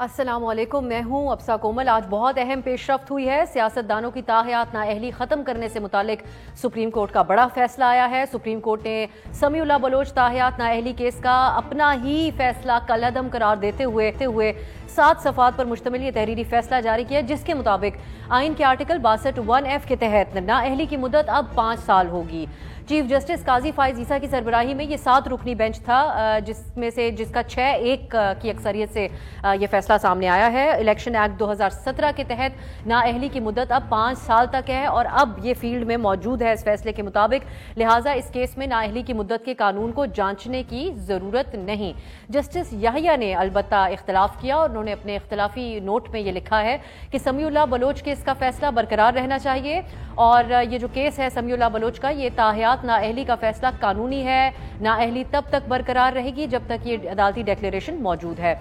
السلام علیکم، میں ہوں ابسا کومل۔ آج بہت اہم پیش رفت ہوئی ہے۔ سیاستدانوں کی تاحیات نااہلی ختم کرنے سے متعلق سپریم کورٹ کا بڑا فیصلہ آیا ہے۔ سپریم کورٹ نے سمیع اللہ بلوچ تاحیات نااہلی کیس کا اپنا ہی فیصلہ کالعدم قرار دیتے ہوئے 7 صفحات پر مشتمل یہ تحریری فیصلہ جاری کیا، جس کے مطابق آئین کے آرٹیکل 62(1)(f) کے تحت نااہلی کی مدت اب 5 سال ہوگی۔ چیف جسٹس قاضی فائز عیسیٰ کی سربراہی میں یہ 7 رکنی بینچ تھا، جس کا 6-1 کی اکثریت سے یہ فیصلہ سامنے آیا ہے۔ الیکشن ایکٹ 2017 کے تحت نااہلی کی مدت اب 5 سال تک ہے اور اب یہ فیلڈ میں موجود ہے اس فیصلے کے مطابق، لہٰذا اس کیس میں نااہلی کی مدت کے قانون کو جانچنے کی ضرورت نہیں۔ جسٹس یحییٰ نے البتہ اختلاف کیا اور انہوں نے اپنے اختلافی نوٹ میں یہ لکھا ہے کہ سمیع اللہ بلوچ کیس کا فیصلہ برقرار رہنا چاہیے اور یہ جو کیس ہے سمیع اللہ بلوچ کا، یہ تاحیات نااہلی کا فیصلہ قانونی ہے۔ نااہلی تب تک برقرار رہے گی جب تک یہ عدالتی ڈیکلیریشن موجود ہے۔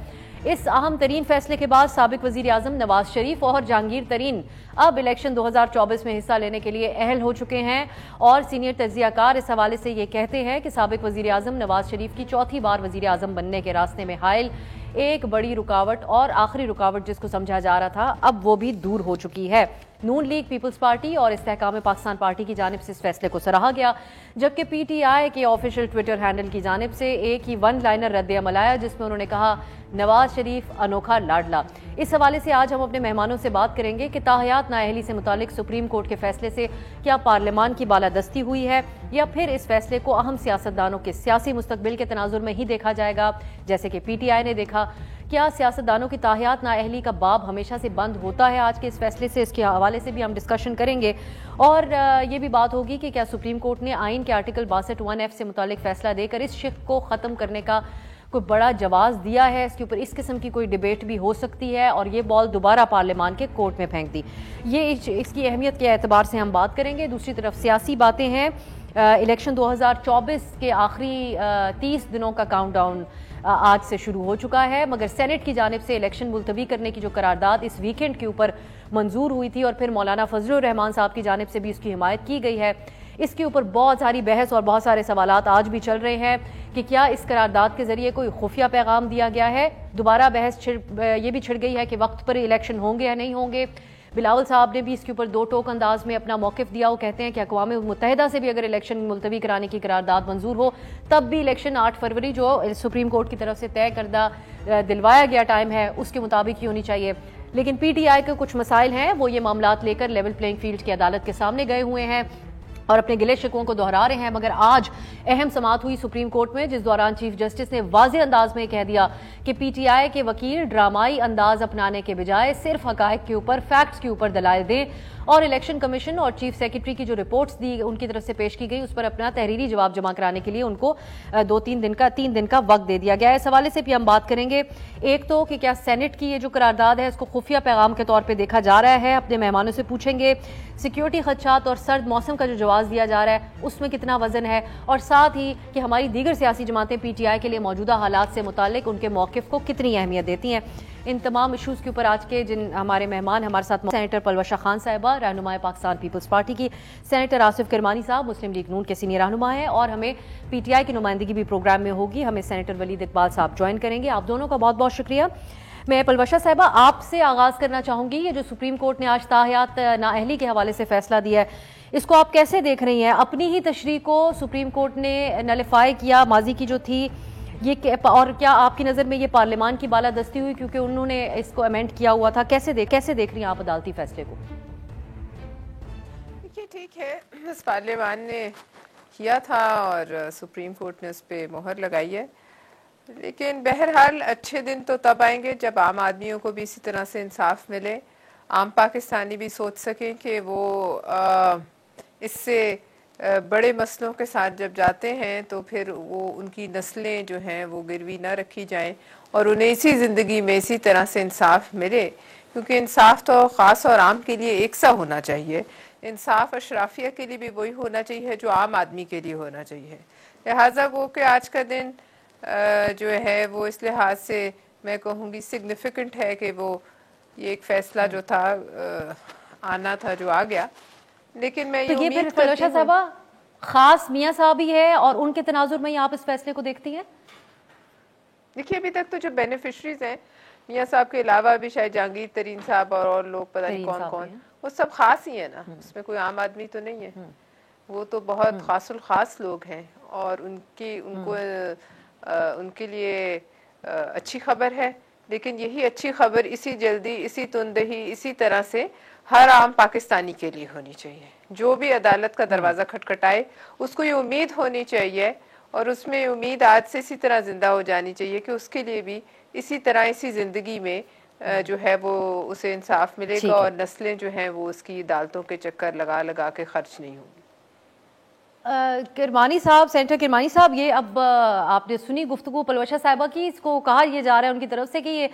اس اہم ترین فیصلے کے بعد سابق وزیر اعظم نواز شریف اور جہانگیر ترین اب الیکشن 2024 میں حصہ لینے کے لیے اہل ہو چکے ہیں اور سینئر تجزیہ کار اس حوالے سے یہ کہتے ہیں کہ سابق وزیر اعظم نواز شریف کی چوتھی بار وزیر اعظم بننے کے راستے میں حائل ایک بڑی رکاوٹ اور آخری رکاوٹ جس کو سمجھا جا رہا تھا اب وہ بھی دور ہو چکی ہے۔ نون لیگ پیپلز پارٹی اور استحکام پاکستان پارٹی کی جانب سے اس فیصلے کو سراہا گیا، جبکہ پی ٹی آئی کے آفیشیل ٹویٹر ہینڈل کی جانب سے ایک ہی ون لائنر رد عمل آیا جس میں انہوں نے کہا نواز شریف انوکھا لاڈلا۔ اس حوالے سے آج ہم اپنے مہمانوں سے بات کریں گے کہ تاحیات نااہلی سے متعلق سپریم کورٹ کے فیصلے سے کیا پارلیمان کی بالادستی ہوئی ہے یا پھر اس فیصلے کو اہم سیاستدانوں کے سیاسی مستقبل کے تناظر میں ہی دیکھا جائے گا جیسے کہ پی ٹی آئی نے دیکھا۔ کیا سیاستدانوں کی تاحیات نااہلی کا باب ہمیشہ سے بند ہوتا ہے آج کے اس فیصلے سے؟ اس کے حوالے سے بھی ہم ڈسکشن کریں گے اور یہ بھی بات ہوگی کہ کیا سپریم کورٹ نے آئین کے آرٹیکل 62(1)(f) سے متعلق فیصلہ دے کر اس شق کو ختم کرنے کا کوئی بڑا جواز دیا ہے؟ اس کے اوپر اس قسم کی کوئی ڈیبیٹ بھی ہو سکتی ہے اور یہ بال دوبارہ پارلیمان کے کورٹ میں پھینک دی۔ یہ اس کی اہمیت کے اعتبار سے ہم بات کریں گے۔ دوسری طرف سیاسی باتیں ہیں۔ الیکشن 2024 کے آخری 30 دنوں کا کاؤنٹ ڈاؤن آج سے شروع ہو چکا ہے، مگر سینٹ کی جانب سے الیکشن ملتوی کرنے کی جو قرارداد اس ویکینڈ کے اوپر منظور ہوئی تھی اور پھر مولانا فضل الرحمان صاحب کی جانب سے بھی اس کی حمایت کی گئی ہے، اس کے اوپر بہت ساری بحث اور بہت سارے سوالات آج بھی چل رہے ہیں کہ کیا اس قرارداد کے ذریعے کوئی خفیہ پیغام دیا گیا ہے؟ دوبارہ بحث یہ بھی چھڑ گئی ہے کہ وقت پر الیکشن ہوں گے یا نہیں ہوں گے۔ بلاول صاحب نے بھی اس کے اوپر 2 ٹوک انداز میں اپنا موقف دیا۔ وہ کہتے ہیں کہ اقوام متحدہ سے بھی اگر الیکشن ملتوی کرانے کی قرارداد منظور ہو تب بھی الیکشن 8 فروری جو سپریم کورٹ کی طرف سے طے کردہ دلوایا گیا ٹائم ہے اس کے مطابق ہی ہونی چاہیے۔ لیکن پی ٹی آئی کے کچھ مسائل ہیں، وہ یہ معاملات لے کر لیول پلینگ فیلڈ کی عدالت کے سامنے گئے ہوئے ہیں اور اپنے گلے شکووں کو دہرا رہے ہیں، مگر آج اہم سماعت ہوئی سپریم کورٹ میں جس دوران چیف جسٹس نے واضح انداز میں کہہ دیا کہ پی ٹی آئی کے وکیل ڈرامائی انداز اپنانے کے بجائے صرف حقائق کے اوپر، فیکٹس کے اوپر دلائل دیں اور الیکشن کمیشن اور چیف سیکرٹری کی جو رپورٹس دی ان کی طرف سے پیش کی گئی اس پر اپنا تحریری جواب جمع کرانے کے لیے ان کو 3 دن کا وقت دے دیا گیا ہے۔ اس حوالے سے بھی ہم بات کریں گے۔ ایک تو کہ کیا سینٹ کی یہ جو قرارداد ہے اس کو خفیہ پیغام کے طور پہ دیکھا جا رہا ہے، اپنے مہمانوں سے پوچھیں گے۔ سیکیورٹی خدشات اور سرد موسم کا جو جواز دیا جا رہا ہے اس میں کتنا وزن ہے، اور ساتھ ہی کہ ہماری دیگر سیاسی جماعتیں پی ٹی آئی کے لیے موجودہ حالات سے متعلق ان کے موقف کو کتنی اہمیت دیتی ہیں۔ ان تمام ایشوز کے اوپر آج کے جن ہمارے مہمان ہمارے ساتھ سینیٹر پلوشہ خان صاحبہ رہنمائے پاکستان پیپلز پارٹی کی، سینیٹر آصف کرمانی صاحب مسلم لیگ نون کے سینئر رہنما ہیں اور ہمیں پی ٹی آئی کی نمائندگی بھی پروگرام میں ہوگی، ہمیں سینیٹر ولید اقبال صاحب جوائن کریں گے۔ آپ دونوں کا بہت بہت شکریہ۔ میں پلوشہ صاحبہ آپ سے آغاز کرنا چاہوں گی، یہ جو سپریم کورٹ نے آج تاحیات نااہلی کے حوالے سے فیصلہ دیا ہے اس کو آپ کیسے دیکھ رہی ہیں؟ اپنی ہی تشریح کو سپریم کورٹ نے نلیفائی کیا ماضی کی جو تھی یہ، اور کیا آپ کی نظر میں یہ پارلیمان کی بالادستی ہوئی کیونکہ انہوں نے اس کو امینڈ کیا ہوا تھا؟ کیسے دیکھ رہی ہیں آپ عدالتی فیصلے کو؟ دیکھیے ٹھیک ہے، اس پارلیمان نے کیا تھا اور سپریم کورٹ نے اس پہ مہر لگائی ہے، لیکن بہرحال اچھے دن تو تب آئیں گے جب عام آدمیوں کو بھی اسی طرح سے انصاف ملے، عام پاکستانی بھی سوچ سکیں کہ وہ اس سے بڑے مسئلوں کے ساتھ جب جاتے ہیں تو پھر وہ ان کی نسلیں جو ہیں وہ گروی نہ رکھی جائیں اور انہیں اسی زندگی میں اسی طرح سے انصاف ملے، کیونکہ انصاف تو خاص اور عام کے لیے ایک سا ہونا چاہیے۔ انصاف اشرافیہ کے لیے بھی وہی ہونا چاہیے جو عام آدمی کے لیے ہونا چاہیے، لہٰذا وہ کہ آج کا دن جو ہے وہ اس لحاظ سے میں کہوں گی سگنیفیکنٹ ہے کہ وہ یہ ایک فیصلہ جو تھا آنا تھا جو آ گیا، لیکن میں یہ امید کرتی ہوں صاحبہ خاص میاں صاحب ہی ہے اور ان کے تناظر میں آپ اس فیصلے کو دیکھتی ہیں؟ دیکھیے ابھی تک تو جو بینیفیشریز ہیں میاں صاحب کے علاوہ بھی شاید جہانگیر ترین صاحب اور لوگ پتہ نہیں کون کون، وہ سب خاص ہی ہیں نا، اس میں کوئی عام آدمی تو نہیں ہے، وہ تو بہت خاص الخاص لوگ ہیں، اور ان کو ان کے لیے اچھی خبر ہے، لیکن یہی اچھی خبر اسی جلدی، اسی تندہی، اسی طرح سے ہر عام پاکستانی کے لیے ہونی چاہیے. جو بھی عدالت کا دروازہ کھٹکھٹائے اس کو یہ امید ہونی چاہیے، اور اس میں امید آج سے اسی طرح زندہ ہو جانی چاہیے کہ اس کے لیے بھی اسی طرح اسی زندگی میں جو ہے وہ اسے انصاف ملے گا، اور نسلیں جو ہیں وہ اس کی عدالتوں کے چکر لگا لگا کے خرچ نہیں ہوں گی. کرمانی صاحب، سینیٹر کرمانی صاحب، یہ اب آپ نے سنی گفتگو پلوشا صاحبہ کی، اس کو کہا یہ جا رہا ہے ان کی طرف سے کہ یہ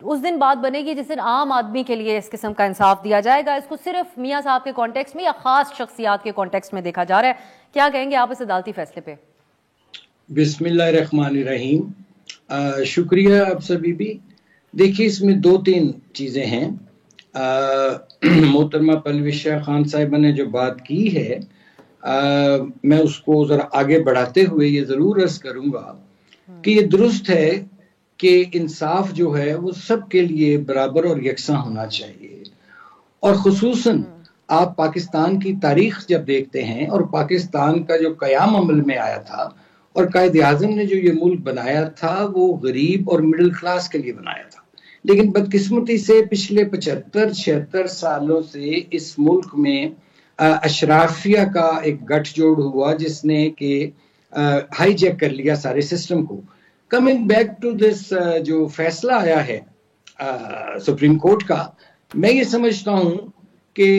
اس دن بات بنے گی جس دن عام آدمی کے لیے اس قسم کا انصاف دیا جائے گا. اس کو صرف میاں صاحب کے کانٹیکس میں یا خاص شخصیات کے کانٹیکس میں دیکھا جا رہا ہے؟ کیا کہیں گے آپ اس عدالتی فیصلے پہ؟ بسم اللہ الرحمن الرحیم. شکریہ آپ سبھی بھی. دیکھیے اس میں دو تین چیزیں ہیں. محترمہ پلوشا خان صاحبہ نے جو بات کی ہے، میں اس کو ذرا آگے بڑھاتے ہوئے یہ ضرور عرض کروں گا کہ یہ درست ہے کہ انصاف جو ہے وہ سب کے لیے برابر اور یکساں ہونا چاہیے، اور خصوصاً آپ پاکستان کی تاریخ جب دیکھتے ہیں اور پاکستان کا جو قیام عمل میں آیا تھا اور قائد اعظم نے جو یہ ملک بنایا تھا وہ غریب اور مڈل کلاس کے لیے بنایا تھا، لیکن بدقسمتی سے پچھلے 75-76 سالوں سے اس ملک میں اشرافیہ کا ایک گٹھ جوڑ ہوا جس نے کہ ہائی جیک کر لیا سارے سسٹم کو. کمنگ بیک ٹو دس جو فیصلہ آیا ہے سپریم کورٹ کا، میں یہ سمجھتا ہوں کہ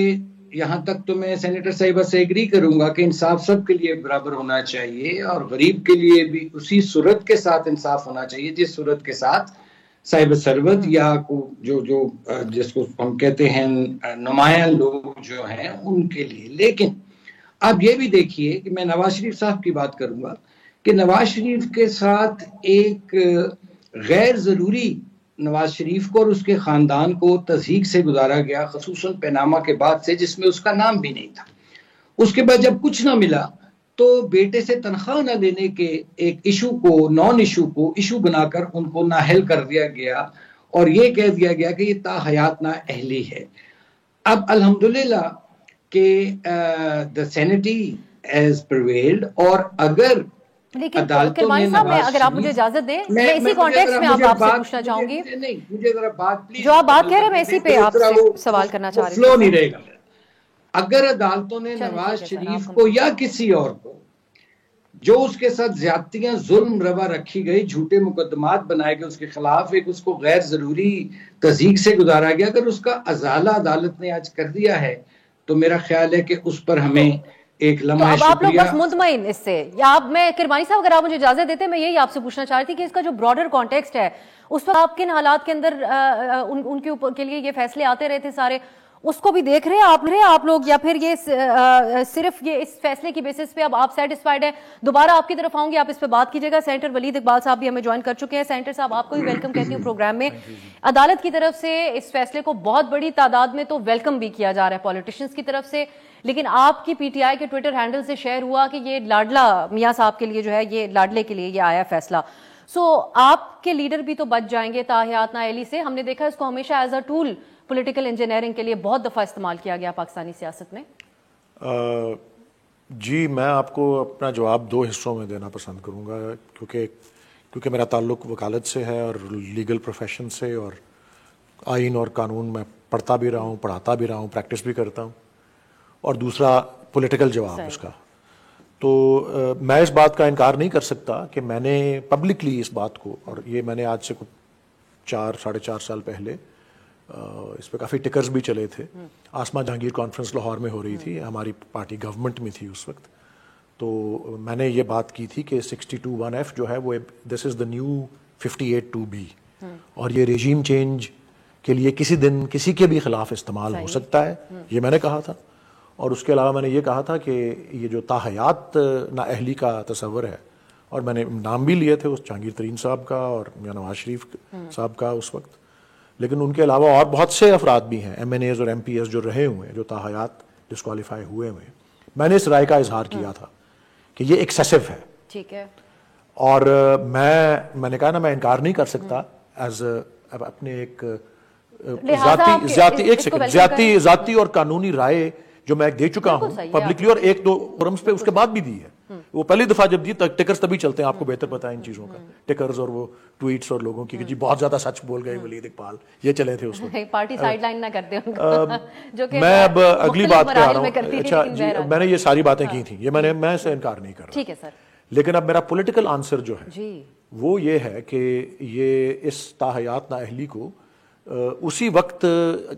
یہاں تک تو میں سینیٹر صاحبہ سے ایگری کروں گا کہ انصاف سب کے لیے برابر ہونا چاہیے، اور غریب کے لیے بھی اسی صورت کے ساتھ انصاف ہونا چاہیے جس صورت کے ساتھ صاحب ثروت یا جو جس کو ہم کہتے ہیں نمایاں لوگ جو ہیں ان کے لیے. لیکن اب یہ بھی دیکھیے کہ میں نواز شریف صاحب کی بات کروں گا کہ نواز شریف کے ساتھ ایک غیر ضروری نواز شریف کو اور اس کے خاندان کو تضحیک سے گزارا گیا، خصوصاً پیناما کے بعد سے، جس میں اس کا نام بھی نہیں تھا. اس کے بعد جب کچھ نہ ملا تو بیٹے سے تنخواہ نہ لینے کے ایک ایشو کو، نان ایشو کو ایشو بنا کر ان کو نااہل کر دیا گیا، اور یہ کہہ دیا گیا کہ یہ تا حیات نااہلی ہے. اب الحمدللہ کہ the sanity has prevailed، اور اگر لیکن کرمانی صاحب میں اگر آپ مجھے اجازت دیں، میں اسی کانٹیکسٹ میں آپ سے پوچھنا چاہوں گی، مجھے ذرا بات پلیز، جو آپ بات کہہ رہے ہیں میں اسی پہ آپ سے سوال کرنا چاہ رہی ہوں. فلو نہیں رہے گا. اگر عدالتوں نے نواز شریف کو یا کسی اور کو جو اس کے ساتھ زیادتیاں ظلم روا رکھی گئی، جھوٹے مقدمات بنائے گئے اس کے خلاف، ایک اس کو غیر ضروری تضحیک سے گزارا گیا، اگر اس کا ازالہ عدالت نے آج کر دیا ہے تو میرا خیال ہے کہ اس پر ہمیں ایک لمحہ اب آپ لوگ بس مطمئن اس سے، یا آپ، میں کرمانی صاحب اگر آپ مجھے اجازت دیتے میں یہی آپ سے پوچھنا چاہ رہی تھی کہ اس کا جو براڈر کانٹیکسٹ ہے اس پر آپ کن حالات کے اندر ان کے اوپر کے لیے یہ فیصلے آتے رہے تھے سارے، اس کو بھی دیکھ رہے ہیں آپ لوگ، یا پھر یہ صرف یہ اس فیصلے کی بیسس پہ اب آپ سیٹسفائیڈ ہیں؟ دوبارہ آپ کی طرف آؤں گی، آپ اس پہ بات کیجیے گا. سینیٹر ولید اقبال صاحب بھی ہمیں جوائن کر چکے ہیں. سینیٹر صاحب آپ کو بھی ویلکم کہتی ہوں پروگرام میں. عدالت کی طرف سے اس فیصلے کو بہت بڑی تعداد میں تو ویلکم بھی کیا جا رہا ہے پولیٹیشنز کی طرف سے، لیکن آپ کی پی ٹی آئی کے ٹویٹر ہینڈل سے شیئر ہوا کہ یہ لاڈلا میاں صاحب کے لیے جو ہے، یہ لاڈلے کے لیے یہ آیا فیصلہ. آپ کے لیڈر بھی تو بچ جائیں گے تاحیات نااہلی سے. ہم نے دیکھا اس کو ہمیشہ as a tool political engineering کے لیے بہت دفعہ استعمال کیا گیا پاکستانی سیاست میں. جی، میں آپ کو اپنا جواب دو حصوں میں دینا پسند کروں گا، کیونکہ میرا تعلق وکالت سے ہے اور لیگل پروفیشن سے، اور آئین اور قانون میں پڑھتا بھی رہا ہوں، پڑھاتا بھی رہا ہوں، پریکٹس بھی کرتا ہوں، اور دوسرا پولیٹیکل جواب اس کا. تو میں اس بات کا انکار نہیں کر سکتا کہ میں نے پبلکلی اس بات کو، اور یہ میں نے آج سے 4-4.5 سال پہلے اس پہ کافی ٹکرز بھی چلے تھے. آسما جہانگیر کانفرنس لاہور میں ہو رہی تھی، ہماری پارٹی گورنمنٹ میں تھی اس وقت، تو میں نے یہ بات کی تھی کہ 62(1)(f) جو ہے وہ دس از دا نیو 58(2)(b), اور یہ ریجیم چینج کے لیے کسی دن کسی کے بھی خلاف استعمال ہو سکتا ہے، یہ میں نے کہا تھا. اور اس کے علاوہ میں نے یہ کہا تھا کہ یہ جو تاحیات نااہلی کا تصور ہے، اور میں نے نام بھی لیے تھے اس جہانگیر ترین صاحب کا اور میاں نواز شریف صاحب کا اس وقت، لیکن ان کے علاوہ اور بہت سے افراد بھی ہیں، ایم این ایز اور ایم پی ایس جو رہے ہوئے ہیں، جو تاحیات ڈسکوالیفائی ہوئے ہوئے ہیں. میں نے اس رائے کا اظہار کیا تھا کہ یہ ایکسیسو ہے. ٹھیک ہے. اور میں نے کہا نا، میں انکار نہیں کر سکتا اپنے ایک ذاتی اور قانونی رائے جو میں دے چکا ہوں پبلکلی اور ایک دو فورمز پہ اس کے بعد بھی دی ہے. وہ پہلی دفعہ جب دی ٹکرز تبھی چلتے ہیں, آپ کو بہتر پتا ہے ان چیزوں کا, ٹکرز اور وہ ٹویٹس اور لوگوں کی کہ جی بہت زیادہ سچ بول گئے ولید اقبال, یہ چلے تھے اس وقت. پارٹی سائیڈ لائن نہ کرتے میں اب اگلی بات پہ آ رہا ہوں. اچھا جی, میں نے یہ ساری باتیں کی تھیں, یہ میں سے انکار نہیں کر رہا, ٹھیک ہے سر, لیکن اب میرا پولیٹیکل آنسر جو ہے وہ یہ ہے کہ یہ اس تاحیات نااہلی کو اسی وقت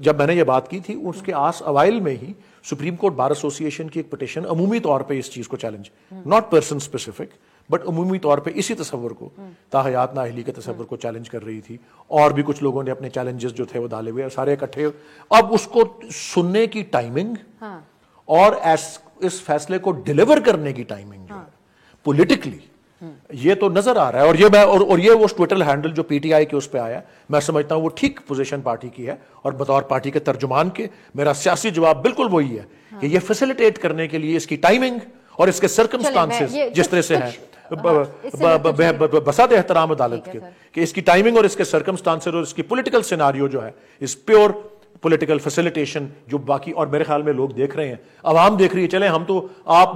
جب میں نے یہ بات کی تھی اس کے اوائل میں ہی سپریم کورٹ بار ایسوسی ایشن کی ایک پٹیشن عمومی طور پہ اس چیز کو challenge, not person specific bit عمومی طور پہ اسی تصور کو, تاحیات نااہلی کے تصور کو چیلنج کر رہی تھی, اور بھی کچھ لوگوں نے اپنے چیلنجز جو تھے وہ ڈالے ہوئے سارے اکٹھے. اب اس کو سننے کی ٹائمنگ اور اس فیصلے کو ڈیلیور کرنے کی ٹائمنگ جو ہے پولیٹیکلی یہ تو نظر آ رہا ہے, اور یہ وہ ٹویٹر ہینڈل جو پی ٹی آئی کے اس پہ آیا, میں سمجھتا ہوں وہ ٹھیک پوزیشن پارٹی کی ہے, اور بطور پارٹی کے ترجمان کے میرا سیاسی جواب بالکل وہی ہے کہ یہ فیسیلیٹیٹ کرنے کے لیے اس کی ٹائمنگ اور اس کے سرکمسٹانسز جس طرح سے ہیں بساط احترام عدالت کے, کہ اس کی ٹائمنگ اور اس کے سرکمسٹانسز اور اس کی پولیٹیکل سیناریو جو ہے اس پیور پولیٹیکل فیسیلیٹیشن جو باقی, اور میرے خیال میں لوگ دیکھ رہے ہیں, عوام دیکھ رہی ہے. چلیں ہم تو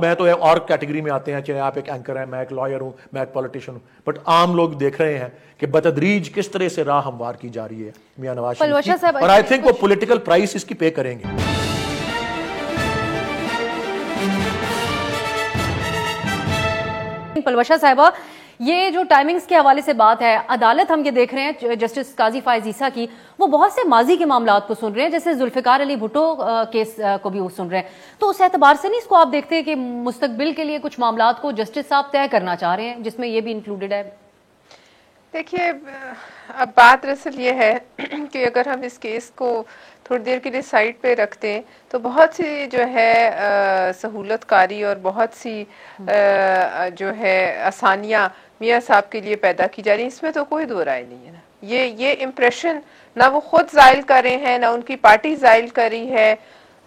میں تو اور کیٹیگری میں آتے ہیں, چلیں آپ ایک اینکر ہیں, میں ایک لائر ہوں, میں ایک پولیٹیشین ہوں, بٹ عام لوگ دیکھ رہے ہیں کہ بتدریج کس طرح سے راہ ہموار کی جا رہی ہے میاں نواز شریف کی, اور آئی تھنک وہ پولیٹیکل پرائس اس کی پے کریں گے. پلوشا صاحبہ, یہ جو ٹائمنگز کے حوالے سے بات ہے, عدالت ہم یہ دیکھ رہے ہیں جسٹس قاضی فائز عیسیٰ کی, وہ بہت سے ماضی کے معاملات کو سن رہے ہیں, جیسے ذوالفقار علی بھٹو کیس کو بھی وہ سن رہے ہیں. تو اس اعتبار سے نہیں اس کو آپ دیکھتے ہیں کہ مستقبل کے لیے کچھ معاملات کو جسٹس صاحب طے کرنا چاہ رہے ہیں جس میں یہ بھی انکلوڈڈ ہے؟ دیکھیے, اب بات دراصل یہ ہے کہ اگر ہم اس کیس کو تھوڑی دیر کے لیے سائڈ پہ رکھتے ہیں تو بہت سی جو ہے سہولت کاری اور بہت سی جو ہے آسانیاں میاں صاحب کے لیے پیدا کی جا رہی ہیں, اس میں تو کوئی دو رائے نہیں ہے نا. یہ امپریشن نہ وہ خود زائل کر رہے ہیں, نہ ان کی پارٹی زائل کر رہی ہے,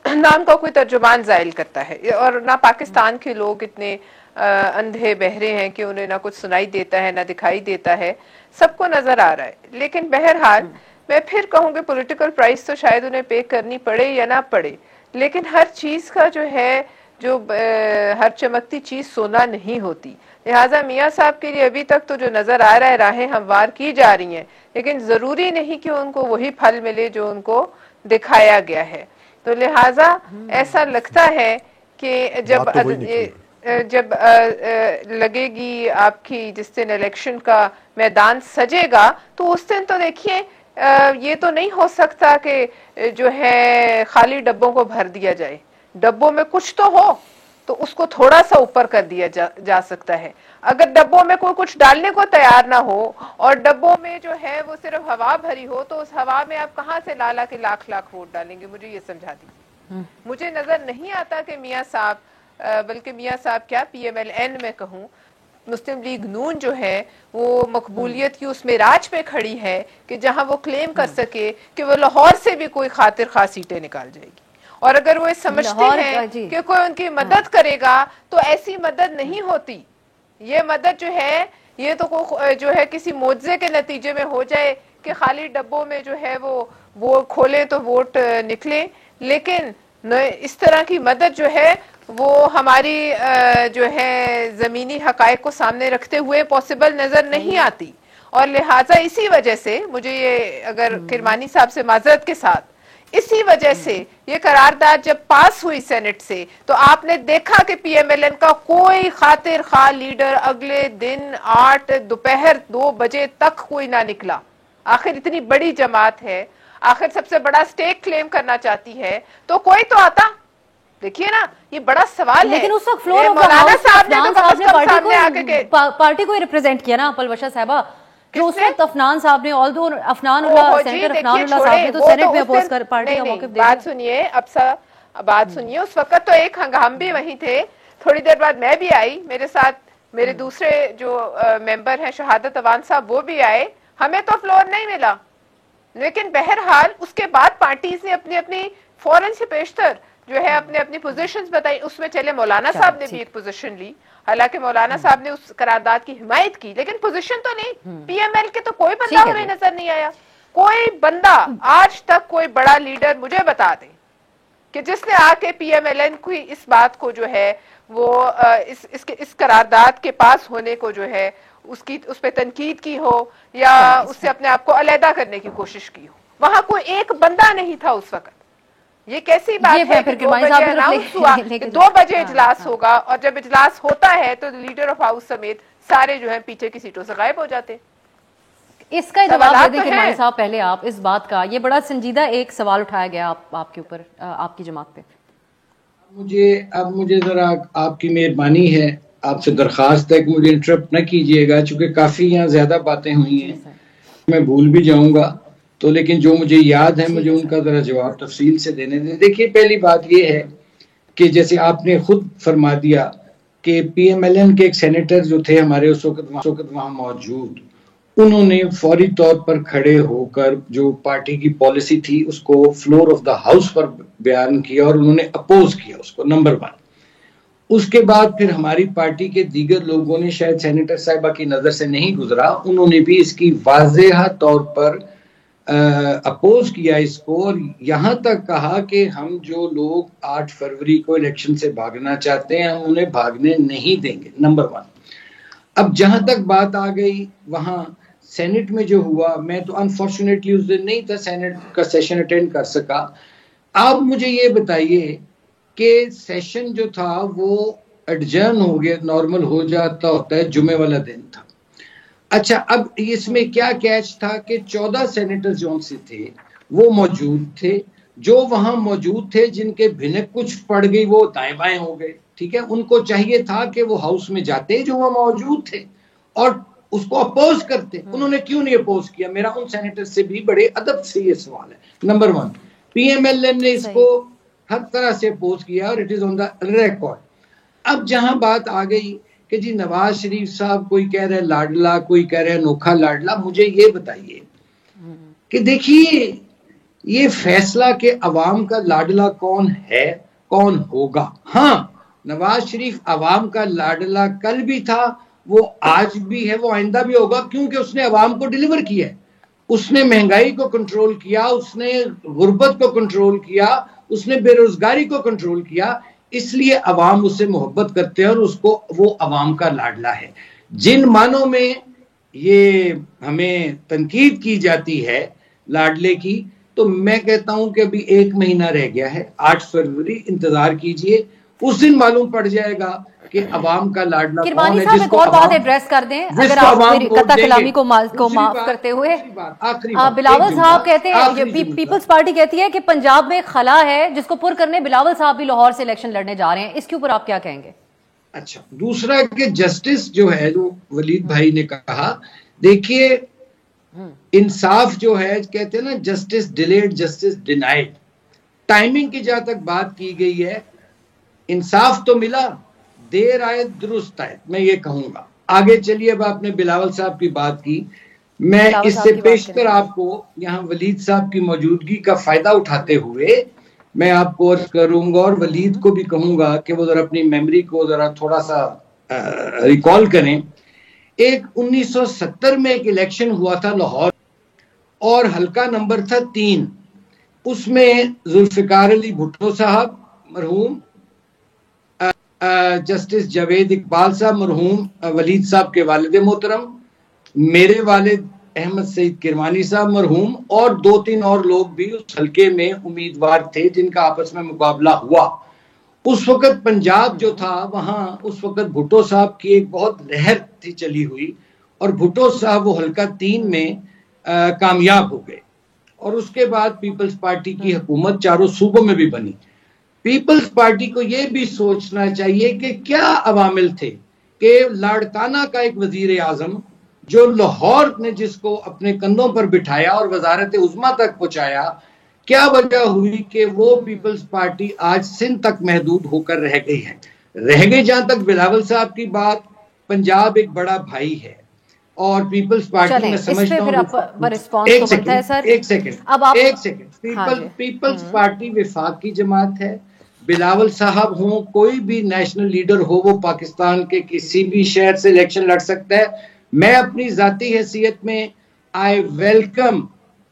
نہ ان کا کوئی ترجمان زائل کرتا ہے, اور نہ پاکستان کے لوگ اتنے اندھے بہرے ہیں کہ انہیں نہ کچھ سنائی دیتا ہے نہ دکھائی دیتا ہے, سب کو نظر آ رہا ہے. لیکن بہرحال میں پھر کہوں گی پولیٹیکل پرائس تو شاید انہیں پے کرنی پڑے یا نہ پڑے, لیکن ہر چیز کا جو ہے ہر چمکتی چیز سونا نہیں ہوتی. لہٰذا میاں صاحب کے لیے ابھی تک تو جو نظر آ رہا ہے راہیں ہموار کی جا رہی ہیں, لیکن ضروری نہیں کہ ان کو وہی پھل ملے جو ان کو دکھایا گیا ہے. تو لہٰذا ایسا لگتا ہے کہ جب لگے گی آپ کی جس دن الیکشن کا میدان سجے گا, تو اس دن تو دیکھیے یہ تو نہیں ہو سکتا کہ جو ہے خالی ڈبوں کو بھر دیا جائے. ڈبوں میں کچھ تو ہو تو اس کو تھوڑا سا اوپر کر دیا جا سکتا ہے. اگر ڈبوں میں کوئی کچھ ڈالنے کو تیار نہ ہو اور ڈبوں میں جو ہے وہ صرف ہوا بھری ہو, تو اس ہوا میں آپ کہاں سے لالا کے لاکھ ووٹ ڈالیں گے؟ مجھے یہ سمجھا دیجیے. مجھے نظر نہیں آتا کہ میاں صاحب, بلکہ میاں صاحب کیا پی ایم ایل این میں کہوں, مسلم لیگ نون جو ہے وہ مقبولیت کی اس معراج پہ کھڑی ہے کہ جہاں وہ کلیم کر سکے کہ وہ لاہور سے بھی کوئی خاطر خواہ سیٹیں نکال جائے گی. اور اگر وہ سمجھتے ہیں کہ کوئی ان کی مدد کرے گا تو ایسی مدد نہیں ہوتی. یہ مدد جو ہے یہ تو جو ہے کسی معجزے کے نتیجے میں ہو جائے کہ خالی ڈبوں میں جو ہے وہ کھولیں تو ووٹ نکلیں, لیکن اس طرح کی مدد جو ہے وہ ہماری جو ہے زمینی حقائق کو سامنے رکھتے ہوئے پاسبل نظر نہیں آتی. اور لہٰذا اسی وجہ سے مجھے یہ, اگر کرمانی صاحب سے معذرت کے ساتھ, اسی وجہ سے یہ قرارداد جب پاس ہوئی سینٹ سے تو آپ نے دیکھا کہ پی ایم ایل این کا کوئی خاطر خواہ لیڈر اگلے دن 8 دوپہر 2 بجے تک کوئی نہ نکلا. آخر اتنی بڑی جماعت ہے, آخر سب سے بڑا سٹیک کلیم کرنا چاہتی ہے, تو کوئی تو آتا. دیکھیے نا, یہ بڑا سوال ہے. لیکن اس وقت فلور آف مولانا صاحب نے پارٹی کو ریپرزینٹ کیا نا پلوشا صاحبہ, جو اس وقت افنان صاحب نے, آلدو افنان اللہ سینیٹر افنان اللہ صاحب نے تو سینٹ میں اپوز کر پارٹی کا موقف دیا. بات سنیے, اب بات سنیے, اس وقت تو ایک ہنگام بھی وہیں تھے. تھوڑی دیر بعد میں بھی آئی, میرے ساتھ میرے دوسرے جو ممبر ہیں شہادت اوان صاحب وہ بھی آئے. ہمیں تو فلور نہیں ملا, لیکن بہرحال اس کے بعد پارٹیز نے اپنی اپنی فوراً سے پیشتر جو ہے اپنی پوزیشنز بتائی. اس میں چلے مولانا صاحب نے بھی ایک پوزیشن لی, حالانکہ مولانا صاحب نے اس قرارداد کی حمایت کی, لیکن پوزیشن تو نہیں. پی ایم ایل کے تو کوئی بندہ ہمیں نظر نہیں آیا. کوئی بندہ آج تک کوئی بڑا لیڈر مجھے بتا دے کہ جس نے آ کے پی ایم ایل این کی اس بات کو جو ہے وہ اس قرارداد کے پاس ہونے کو جو ہے اس پہ تنقید کی ہو یا اس سے اپنے آپ کو علیحدہ کرنے کی کوشش کی ہو. وہاں کوئی ایک بندہ نہیں تھا اس وقت. یہ کیسی بات ہے کہ 2 بجے اناؤنس ہوا کہ 2 بجے اجلاس ہوگا, اور جب اجلاس ہوتا ہے تو لیڈر آف ہاؤس سمیت سارے جو ہے پیچھے کی سیٹوں سے غائب ہو جاتے. اس کا جواب دے دیں کرمانی صاحب پہلے آپ اس بات کا, یہ بڑا سنجیدہ ایک سوال اٹھایا گیا آپ کے اوپر, آپ کی جماعت پہ. مجھے ذرا آپ کی مہربانی ہے, آپ سے درخواست ہے کہ مجھے انٹرپٹ نہ کیجیے گا, چونکہ کافی یہاں زیادہ باتیں ہوئی ہیں, میں بھول بھی جاؤں گا تو, لیکن جو مجھے یاد ہے مجھے ان کا ذرا جواب تفصیل سے دینے دیں. دیکھیے پہلی بات یہ ہے کہ جیسے آپ نے خود فرما دیا کہ پی ایم ایل این کے ایک سینیٹر جو تھے ہمارے اس وقت وہاں موجود, انہوں نے فوری طور پر کھڑے ہو کر جو پارٹی کی پالیسی تھی اس کو فلور آف دا ہاؤس پر بیان کیا اور انہوں نے اپوز کیا اس کو, نمبر 1. اس کے بعد پھر ہماری پارٹی کے دیگر لوگوں نے, شاید سینیٹر صاحبہ کی نظر سے نہیں گزرا, انہوں نے بھی اس کی واضح طور پر اپوز کیا اس کو, اور یہاں تک کہا کہ ہم جو لوگ 8 فروری کو الیکشن سے بھاگنا چاہتے ہیں ہم انہیں بھاگنے نہیں دیں گے, نمبر 1. اب جہاں تک بات آ گئی وہاں سینٹ میں جو ہوا, میں تو انفارچونیٹلی اس دن نہیں تھا, سینٹ کا سیشن اٹینڈ کر سکا. آپ مجھے یہ بتائیے کہ سیشن جو تھا وہ ایڈجرن ہو گیا, نارمل ہو جاتا ہوتا ہے, جمعے والا دن تھا. اچھا, اب اس میں کیا کیچ تھا کہ 14 سینیٹر جو سے تھے وہ موجود تھے, جو وہاں موجود تھے جن کے بھنک کچھ پڑ گئی وہ دائیں بائیں ہو گئے, ٹھیک ہے. ان کو چاہیے تھا کہ وہ ہاؤس میں جاتے جو وہاں موجود تھے اور اس کو اپوز کرتے. انہوں نے کیوں نہیں اپوز کیا؟ میرا ان سینیٹر سے بھی بڑے ادب سے یہ سوال ہے. نمبر 1, پی ایم ایل این نے اس کو ہر طرح سے اپوز کیا اور it is on the record. اب جہاں بات آ گئی کہ جی نواز شریف صاحب کوئی کہہ رہے لاڈلا, کوئی کہہ رہے انوکھا لاڈلا, مجھے یہ بتائیے کہ دیکھیے یہ فیصلہ کہ عوام کا لاڈلا کون ہے کون ہوگا. ہاں, نواز شریف عوام کا لاڈلا کل بھی تھا, وہ آج بھی ہے, وہ آئندہ بھی ہوگا, کیونکہ اس نے عوام کو ڈیلیور کیا ہے. اس نے مہنگائی کو کنٹرول کیا, اس نے غربت کو کنٹرول کیا, اس نے بے روزگاری کو کنٹرول کیا, اس لیے عوام اس سے محبت کرتے ہیں اور اس کو وہ عوام کا لاڈلا ہے. جن معنوں میں یہ ہمیں تنقید کی جاتی ہے لاڈلے کی, تو میں کہتا ہوں کہ ابھی 1 مہینہ رہ گیا ہے, 8 فروری انتظار کیجئے, اس دن معلوم پڑ جائے گا کہ عوام کا لاڈلا کون ہے. جس کو ایک اور بات ایڈریس کر دیں اگر آپ میری قطع کلامی کو معاف کرتے ہوئے. بلاول صاحب کہتے ہیں, پیپلز پارٹی کہتی ہے کہ پنجاب میں خلا ہے جس کو پر کرنے بلاول صاحب بھی لاہور سے الیکشن لڑنے جا رہے ہیں, اس کے اوپر آپ کیا کہیں گے؟ اچھا, دوسرا کہ جسٹس جو ہے, جو ولید بھائی نے کہا, دیکھیے انصاف جو ہے کہتے ہیں نا justice delayed justice denied, timing کی جہاں تک بات کی گئی ہے انصاف تو ملا, دیر آئے درست آئے, میں یہ کہوں گا. آگے چلیے, اب آپ نے بلاول صاحب کی بات کی, میں اس سے پیشتر آپ کو یہاں ولید صاحب کی موجودگی کا فائدہ اٹھاتے ہوئے میں آپ کو عرض کروں گا اور ولید کو بھی کہوں گا کہ وہ ذرا اپنی میموری کو ذرا تھوڑا سا ریکال کریں. ایک 1970 میں ایک الیکشن ہوا تھا لاہور اور حلقہ نمبر تھا 3, اس میں ذوالفقار علی بھٹو صاحب مرحوم, جسٹس جاوید اقبال صاحب مرحوم ولید صاحب کے والد محترم, میرے والد احمد سعید کرمانی صاحب مرحوم, اور 2-3 اور لوگ بھی اس حلقے میں امیدوار تھے جن کا آپس میں مقابلہ ہوا. اس وقت پنجاب جو تھا وہاں اس وقت بھٹو صاحب کی ایک بہت لہر تھی چلی ہوئی, اور بھٹو صاحب وہ حلقہ 3 میں کامیاب ہو گئے, اور اس کے بعد پیپلز پارٹی کی حکومت چاروں صوبوں میں بھی بنی. پیپلز پارٹی کو یہ بھی سوچنا چاہیے کہ کیا عوامل تھے کہ لاڑکانہ کا ایک وزیر اعظم جو لاہور نے جس کو اپنے کندھوں پر بٹھایا اور وزارت عظمیٰ تک پہنچایا, کیا وجہ ہوئی کہ وہ پیپلز پارٹی آج سندھ تک محدود ہو کر رہ گئی ہے. رہ گئی جہاں تک بلاول صاحب کی بات, پنجاب ایک بڑا بھائی ہے اور پیپلز پارٹی میں سمجھتا ہوں ایک سیکنڈ پیپلز پارٹی وفاقی جماعت ہے. بلاول صاحب ہوں, کوئی بھی نیشنل لیڈر ہو, وہ پاکستان کے کسی بھی شہر سے الیکشن لڑ سکتا ہے. میں اپنی ذاتی حیثیت میں آئی ویلکم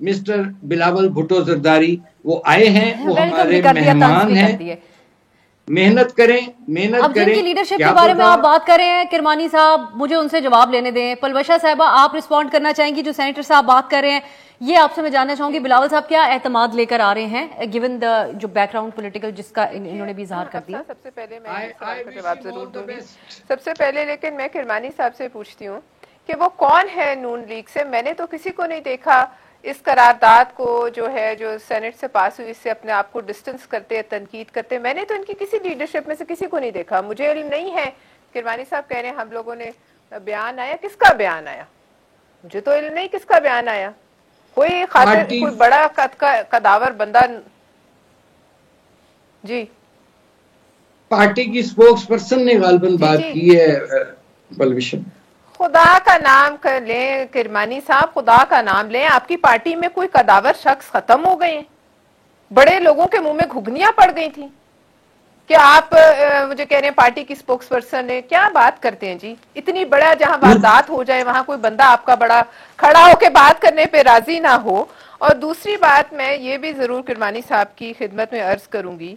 مسٹر بلاول بھٹو زرداری وہ آئے ہیں, وہ ہمارے مہمان ہیں. محنت کریں, اب جن کی لیڈرشپ کے بارے میں آپ بات کر رہے ہیں کرمانی صاحب, مجھے ان سے جواب لینے دیں. پلوشا صاحبہ آپ رسپونڈ کرنا چاہیں گی جو سینیٹر صاحب بات کر رہے ہیں, یہ آپ سے میں جاننا چاہوں گی بلاول صاحب کیا اعتماد لے کر آ رہے ہیں گیون دا جو بیک گراؤنڈ پولیٹیکل جس کا انہوں نے بھی اظہار کر دیا. سب سے پہلے میں سوال کا جواب ضرور دوں گی. سب سے پہلے لیکن میں کرمانی صاحب سے پوچھتی ہوں کہ وہ کون ہے نون لیگ سے. میں نے تو کسی کو نہیں دیکھا اس قرارداد کو جو ہے جو سینٹ سے پاس ہوئی اس سے اپنے آپ کو ڈسٹنس کرتے تنقید کرتے. میں نے تو ان کی کسی لیڈرشپ میں سے کسی کو نہیں دیکھا. مجھے علم نہیں ہے. کرمانی صاحب کہہ رہے ہیں ہم لوگوں نے بیان آیا, کس کا بیان آیا؟ مجھے تو علم نہیں کس کا بیان آیا. کوئی خاطر کوئی بڑا قداور بندہ جی پارٹی کی سپوکس پرسن نے غالباً بات کی ہے. پلوشن خدا کا نام لیں کرمانی صاحب, خدا کا نام لیں. آپ کی پارٹی میں کوئی قداور شخص ختم ہو گئے ہیں؟ بڑے لوگوں کے منہ میں گھگنیاں پڑ گئی تھیں کہ آپ مجھے کہہ رہے ہیں پارٹی کی سپوکس پرسن ہے. کیا بات کرتے ہیں جی؟ اتنی بڑا جہاں واردات ہو جائے وہاں کوئی بندہ آپ کا بڑا کھڑا ہو کے بات کرنے پہ راضی نہ ہو. اور دوسری بات میں یہ بھی ضرور کرمانی صاحب کی خدمت میں عرض کروں گی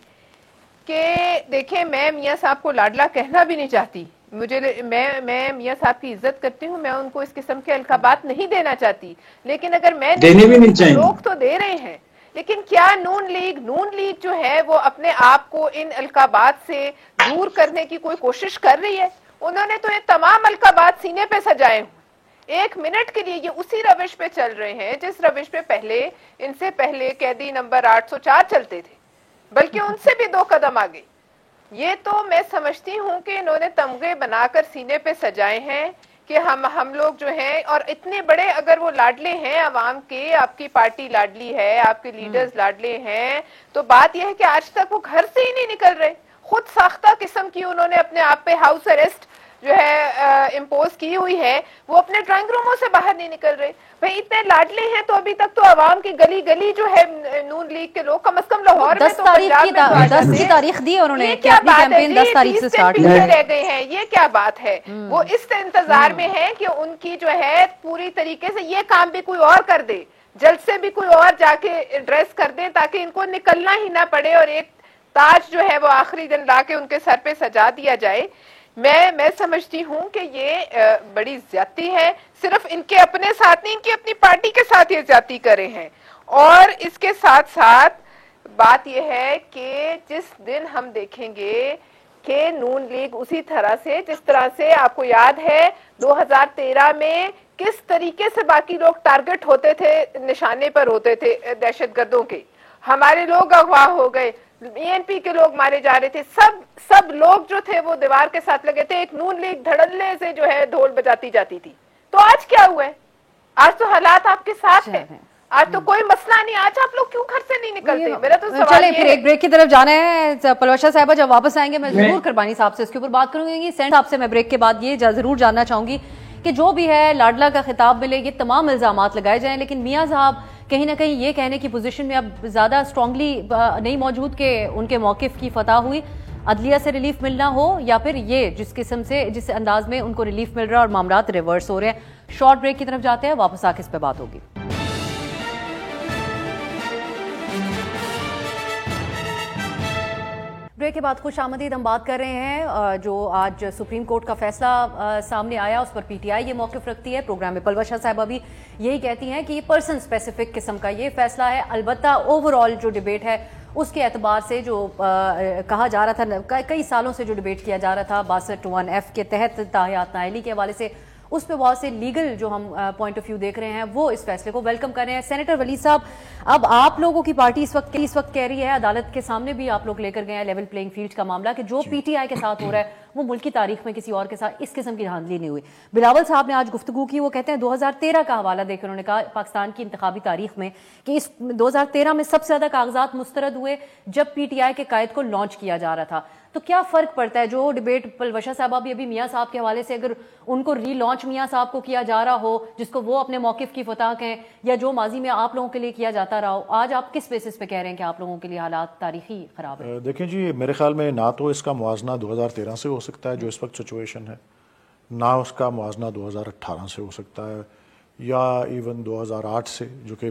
کہ دیکھیں میں میاں صاحب کو لاڈلا کہنا بھی نہیں چاہتی. میں میاں صاحب کی عزت کرتی ہوں, میں ان کو اس قسم کے القابات نہیں دینا چاہتی, لیکن اگر میں لوگ تو دے رہے ہیں. لیکن کیا نون لیگ جو ہے وہ اپنے آپ کو ان القابات سے دور کرنے کی کوئی کوشش کر رہی ہے؟ انہوں نے تو یہ تمام القابات سینے پہ سجائے ہوں. ایک منٹ کے لیے یہ اسی روش پہ چل رہے ہیں جس روش پہ ان سے پہلے قیدی نمبر 804 چلتے تھے, بلکہ ان سے بھی 2 قدم آگے. یہ تو میں سمجھتی ہوں کہ انہوں نے تمغے بنا کر سینے پہ سجائے ہیں کہ ہم لوگ جو ہیں, اور اتنے بڑے اگر وہ لاڈلے ہیں عوام کے, آپ کی پارٹی لاڈلی ہے, آپ کے لیڈرز لاڈلے ہیں, تو بات یہ ہے کہ آج تک وہ گھر سے ہی نہیں نکل رہے. خود ساختہ قسم کی انہوں نے اپنے آپ پہ ہاؤس اریسٹ جو ہے امپوز کی ہوئی ہے, وہ اپنے ڈرائنگ روموں سے باہر نہیں نکل رہے. بھئی اتنے لاڈلے ہیں تو ابھی تک تو عوام کی گلی گلی جو ہے نون لیگ کے لوگ کم از کم لاہور میں تو 10 کی تاریخ دی انہوں نے کہ اپنی کیمپین 10 تاریخ سے سٹارٹ رہ گئے ہیں. یہ کیا بات ہے؟ وہ اس انتظار میں ہے کہ ان کی جو ہے پوری طریقے سے یہ کام بھی کوئی اور کر دے, جلد سے بھی کوئی اور جا کے ایڈریس کر دے تاکہ ان کو نکلنا ہی نہ پڑے اور ایک تاج جو ہے وہ آخری دن لا کے ان کے سر پہ سجا دیا جائے. میں سمجھتی ہوں کہ یہ بڑی زیادتی ہے. صرف ان کے اپنے ساتھ نہیں, ان کی اپنی پارٹی کے ساتھ یہ زیادتی کرے ہیں. اور اس کے ساتھ ساتھ بات یہ ہے کہ جس دن ہم دیکھیں گے کہ نون لیگ اسی طرح سے جس طرح سے آپ کو یاد ہے 2013 میں کس طریقے سے باقی لوگ ٹارگٹ ہوتے تھے, نشانے پر ہوتے تھے دہشت گردوں کے, ہمارے لوگ اغوا ہو گئے, BNP کے لوگ مارے جا رہے تھے, سب لوگ جو تھے وہ دیوار کے ساتھ لگے تھے. ایک نون لیگ دھڑلے سے جو ہے ڈھول بجاتی جاتی تھی. تو آج کیا ہوا ہے؟ آج تو حالات آپ کے ساتھ ہیں, آج تو کوئی مسئلہ نہیں. آج آپ لوگ کیوں گھر سے نہیں نکلتے؟ میرا تو سوال چلے پھر ایک بریک کی طرف جانا ہے. پلوشا صاحبہ جب واپس آئیں گے میں ضرور کرمانی صاحب سے اس کے اوپر بات کروں گی. سینٹ صاحب سے میں بریک کے بعد یہ ضرور جاننا چاہوں گی کہ جو بھی ہے لاڈلا کا خطاب ملے, یہ تمام الزامات لگائے جائیں, لیکن میاں صاحب کہیں نہ کہیں یہ کہنے کی پوزیشن میں اب زیادہ اسٹرانگلی نہیں موجود کہ ان کے موقف کی فتح ہوئی, عدلیہ سے ریلیف ملنا ہو یا پھر یہ جس انداز میں ان کو ریلیف مل رہا ہے اور معاملات ریورس ہو رہے ہیں. شارٹ بریک کی طرف جاتے ہیں, واپس آ کے اس پہ بات ہوگی. بریک کے بعد خوش آمدید. ہم بات کر رہے ہیں جو آج سپریم کورٹ کا فیصلہ سامنے آیا اس پر پی ٹی آئی یہ موقف رکھتی ہے. پروگرام میں پلوشا صاحبہ بھی یہی کہتی ہیں کہ یہ پرسن اسپیسیفک قسم کا یہ فیصلہ ہے. البتہ اوور آل جو ڈیبیٹ ہے اس کے اعتبار سے جو کہا جا رہا تھا, کئی سالوں سے جو ڈیبیٹ کیا جا رہا تھا 62(1)(f) کے تحت تاحیات نااہلی کے حوالے سے, اس پہ بہت سے لیگل جو ہم پوائنٹ آف ویو دیکھ رہے ہیں وہ اس فیصلے کو ویلکم کر رہے ہیں. سینیٹر ولید صاحب, اب آپ لوگوں کی پارٹی اس وقت کہہ رہی ہے, عدالت کے سامنے بھی آپ لوگ لے کر گئے ہیں لیول پلینگ فیلڈ کا معاملہ, کہ جو پی ٹی آئی کے ساتھ ہو رہا ہے وہ ملک کی تاریخ میں کسی اور کے ساتھ اس قسم کی دھاندلی نہیں ہوئی. بلاول صاحب نے آج گفتگو کی, وہ کہتے ہیں 2013 کا حوالہ دے کے انہوں نے کہا پاکستان کی انتخابی تاریخ میں کہ اس 2013 میں سب سے زیادہ کاغذات مسترد ہوئے جب پی ٹی آئی کے قائد کو لانچ کیا جا رہا تھا. تو کیا فرق پڑتا ہے جو ڈیبیٹ پلوشا صاحبہ بھی ابھی میاں صاحب کے حوالے سے اگر ان کو ری لانچ میاں صاحب کو کیا جا رہا ہو جس کو وہ اپنے موقف کی فتح کہیں, یا جو ماضی میں آپ لوگوں کے لیے کیا جاتا رہا ہو, آج آپ کس بیسس پہ کہہ رہے ہیں کہ آپ لوگوں کے لیے حالات تاریخی خراب ہیں؟ دیکھیں جی, میرے خیال میں نہ تو اس کا موازنہ 2013 سے ہو سکتا ہے جو اس وقت سچویشن ہے, نہ اس کا موازنہ 2018 سے ہو سکتا ہے, یا ایون 2008 سے جو کہ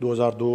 2002,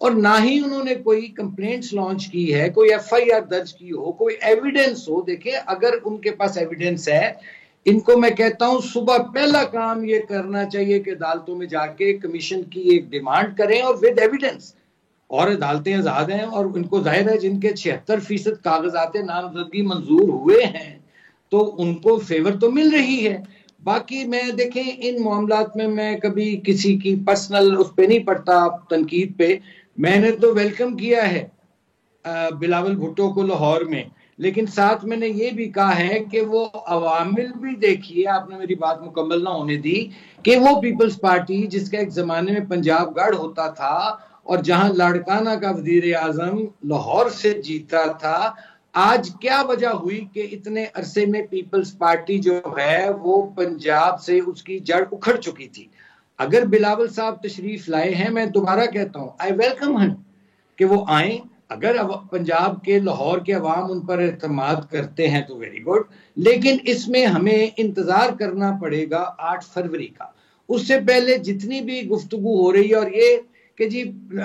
اور نہ ہی انہوں نے کوئی کمپلینٹس لانچ کی ہے, کوئی ایف آئی آر درج کی ہو, کوئی ایویڈنس ہو. دیکھیں اگر ان کے پاس ایویڈنس ہے, ان کو میں کہتا ہوں صبح پہلا کام یہ کرنا چاہیے کہ عدالتوں میں جا کے کمیشن کی ایک ڈیمانڈ کریں اور ود ایویڈنس. اور عدالتیں آزاد ہیں اور ان کو ظاہر ہے جن کے 76% کاغذات نامزدگی منظور ہوئے ہیں تو ان کو فیور تو مل رہی ہے. باقی میں دیکھیں ان معاملات میں کبھی کسی کی پرسنل اس پہ نہیں پڑتا تنقید پہ. میں نے تو ویلکم کیا ہے بلاول بھٹو کو لاہور میں, لیکن ساتھ میں نے یہ بھی کہا ہے کہ وہ عوامل بھی دیکھیے, آپ نے میری بات مکمل نہ ہونے دی, کہ وہ پیپلز پارٹی جس کا ایک زمانے میں پنجاب گڑھ ہوتا تھا اور جہاں لاڑکانہ کا وزیر اعظم لاہور سے جیتا تھا, آج کیا وجہ ہوئی کہ اتنے عرصے میں پیپلز پارٹی جو ہے وہ پنجاب سے اس کی جڑ اکھڑ چکی تھی. اگر بلاول صاحب تشریف لائے ہیں, میں دوبارہ کہتا ہوں آئی ویلکم ہم کہ وہ آئیں. اگر پنجاب کے لاہور کے عوام ان پر اعتماد کرتے ہیں تو ویری گڈ, لیکن اس میں ہمیں انتظار کرنا پڑے گا 8 فروری کا. اس سے پہلے جتنی بھی گفتگو ہو رہی ہے, اور یہ کہ جی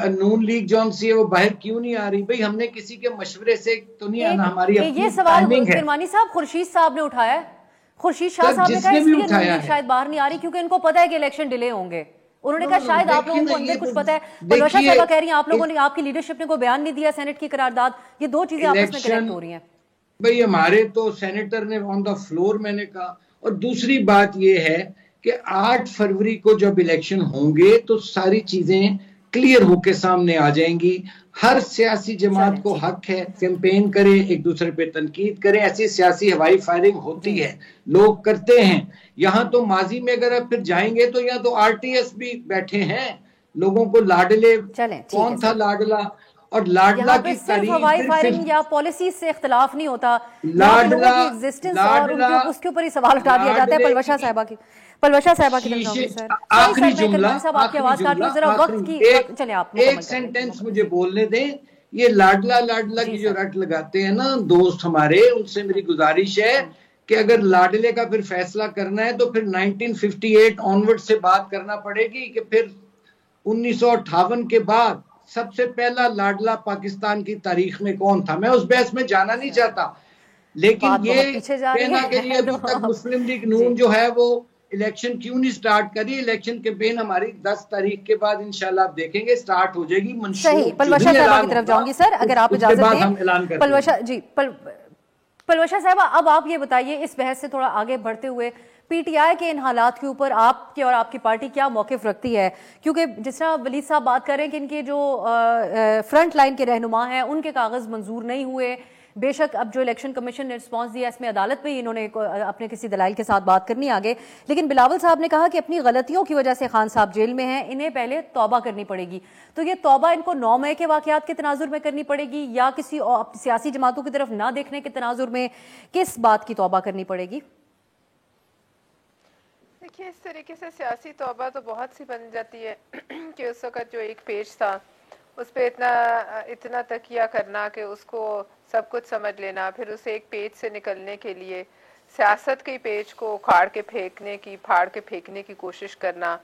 نون لیگ جون سی ہے وہ باہر کیوں نہیں آ رہی, بھئی ہم نے کسی کے مشورے سے تو نہیں آنا, ہماری اپنی یہ سوال ٹائمنگ ہے. کرمانی صاحب خورشید صاحب نے اٹھایا ہے, خورشید شاہ صاحب نے کہا اس لیے نون لیگ شاید باہر نہیں آ رہی کیونکہ ان کو پتا ہے کہ الیکشن ڈیلے ہوں گے. انہوں نے کہا شاید آپ لوگوں کو اندر کچھ پتا ہے. پلوشا صاحبہ کہہ رہی ہیں آپ لوگوں نے, آپ کی لیڈرشپ نے کوئی بیان نہیں دیا سینٹ کی قرارداد, یہ دو چیزیں آپس میں کنیکٹ ہو رہی ہیں. بھئی ہمارے تو سینیٹر نے آن دا فلور میں نے کہا, اور دوسری بات یہ ہے کہ 8 فروری کو جب الیکشن ہوں گے تو ساری چیزیں کلیئر ہو کے سامنے آ جائیں گی. ہر سیاسی جماعت کو حق ہے کیمپین کرے, ایک دوسرے پہ تنقید کریں, ایسی سیاسی ہوائی فائرنگ ہوتی ہے, لوگ کرتے ہیں. یہاں تو ماضی میں اگر آپ پھر جائیں گے تو یہاں تو آر ٹی ایس بھی بیٹھے ہیں, لوگوں کو لاڈلے کون تھا لاڈلا, اور لاڈلا کی صرف ہوائی فائرنگ یا پالیسی سے اختلاف نہیں ہوتا, لاڈلا کی ایگزسٹنس اور اس کے اوپر ہی سوال اٹھا دیا جاتا ہے. پلوشا صاحبہ کی طرف جاؤں گی سر. آخری جملہ, ایک ایک سینٹنس مجھے بولنے دیں. یہ لاڈلا کی جو رٹ لگاتے ہیں نا دوست ہمارے, ان سے میری گزارش ہے کہ اگر لاڈلے کا پھر فیصلہ کرنا ہے تو پھر 1958 آنورڈ سے بات کرنا پڑے گی کہ پھر 1958 کے بعد سب سے پہلا لاڈلا پاکستان کی تاریخ میں کون تھا. میں اس بحث میں جانا نہیں چاہتا, لیکن یہ کہنا کہ جی ابھی تک مسلم لیگ نون جو ہے وہ الیکشن کیوں نہیں سٹارٹ کری. الیکشن کیمپین ہماری 10 تاریخ کے بعد انشاءاللہ آپ دیکھیں گے سٹارٹ ہو جائے گی. صحیح, پلوشا صاحبہ کی طرف جاؤں گی سر اگر آپ اجازت دیں. پلوشا صاحبہ اب آپ یہ بتائیے اس بحث سے تھوڑا آگے بڑھتے ہوئے, پی ٹی آئی کے ان حالات کے اوپر آپ کے اور آپ کی پارٹی کیا موقف رکھتی ہے؟ کیونکہ جس طرح ولید صاحب بات کر رہے ہیں کہ ان کے جو فرنٹ لائن کے رہنما ہیں ان کے کاغذ منظور نہیں ہوئے. بے شک اب جو الیکشن کمیشن نے رسپانس دیا اس میں عدالت پہ انہوں نے اپنے کسی دلائل کے ساتھ بات کرنی آگے, لیکن بلاول صاحب نے کہا کہ اپنی غلطیوں کی وجہ سے خان صاحب جیل میں ہیں, انہیں پہلے توبہ کرنی پڑے گی. تو یہ توبہ ان کو 9 مئی کے واقعات کے تناظر میں کرنی پڑے گی یا کسی سیاسی جماعتوں کی طرف نہ دیکھنے کے تناظر میں, کس بات کی توبہ کرنی پڑے گی؟ دیکھیے اس طریقے سے سیاسی توبہ تو بہت سی بن جاتی ہے کہ اس وقت جو ایک پیج تھا اس پہ اتنا تکیہ کرنا کہ اس کو سب کچھ سمجھ لینا, پھر اسے ایک پیج سے نکلنے کے لیے سیاست کے پیج کو پھاڑ کے پھینکنے کی کوشش کرنا,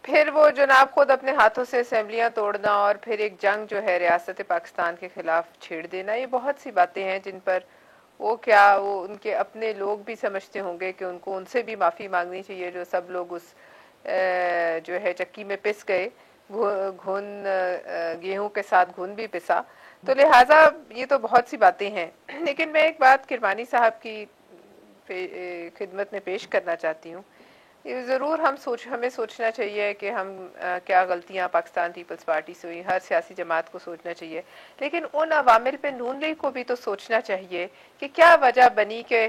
پھر وہ جناب خود اپنے ہاتھوں سے اسمبلیاں توڑنا, اور پھر ایک جنگ جو ہے ریاست پاکستان کے خلاف چھیڑ دینا. یہ بہت سی باتیں ہیں جن پر وہ ان کے اپنے لوگ بھی سمجھتے ہوں گے کہ ان سے بھی معافی مانگنی چاہیے, جو سب لوگ اس جو ہے چکی میں پس گئے, گیہوں کے ساتھ گھن بھی پسا. تو لہٰذا یہ تو بہت سی باتیں ہیں, لیکن میں ایک بات کرمانی صاحب کی خدمت میں پیش کرنا چاہتی ہوں. یہ ضرور ہمیں سوچنا چاہیے کہ ہم کیا غلطیاں پاکستان پیپلز پارٹی سے ہوئی, ہر سیاسی جماعت کو سوچنا چاہیے, لیکن ان عوامل پہ نون لیگ کو بھی تو سوچنا چاہیے کہ کیا وجہ بنی کہ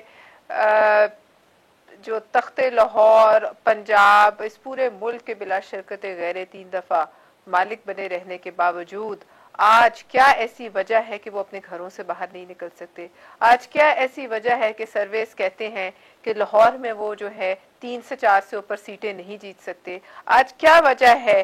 جو تخت لاہور, پنجاب, اس پورے ملک کے بلا شرکت غیر 3 دفعہ مالک بنے رہنے کے باوجود آج کیا ایسی وجہ ہے کہ وہ اپنے گھروں سے باہر نہیں نکل سکتے؟ آج کیا ایسی وجہ ہے کہ سرویز کہتے ہیں کہ لاہور میں وہ جو ہے 3 سے 4 سے اوپر سیٹیں نہیں جیت سکتے؟ آج کیا وجہ ہے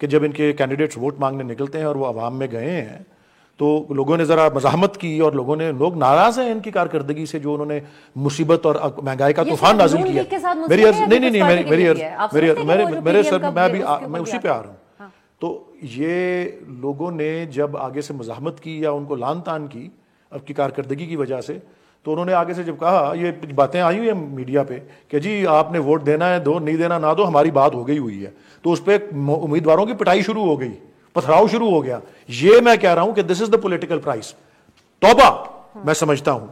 کہ جب ان کے کینڈیڈیٹس ووٹ مانگنے نکلتے ہیں اور وہ عوام میں گئے ہیں تو لوگوں نے ذرا مزاحمت کی اور لوگ ناراض ہیں ان کی کارکردگی سے جو انہوں نے مصیبت اور مہنگائی کا طوفان نازل کیا. میں اسی پہ آ رہا ہوں. تو یہ لوگوں نے جب آگے سے مزاحمت کی یا ان کو لان تان کی اب کی کارکردگی کی وجہ سے, تو انہوں نے آگے سے جب کہا, یہ باتیں آئی ہوئی ہیں میڈیا پہ کہ جی آپ نے ووٹ دینا ہے دو, نہیں دینا نہ دو, ہماری بات ہو گئی ہوئی ہے, تو اس پہ امیدواروں کی پٹائی شروع ہو گئی, پتھراؤ شروع ہو گیا. یہ میں کہہ رہا ہوں کہ دس از دا پولیٹیکل پرائز. توبہ میں سمجھتا ہوں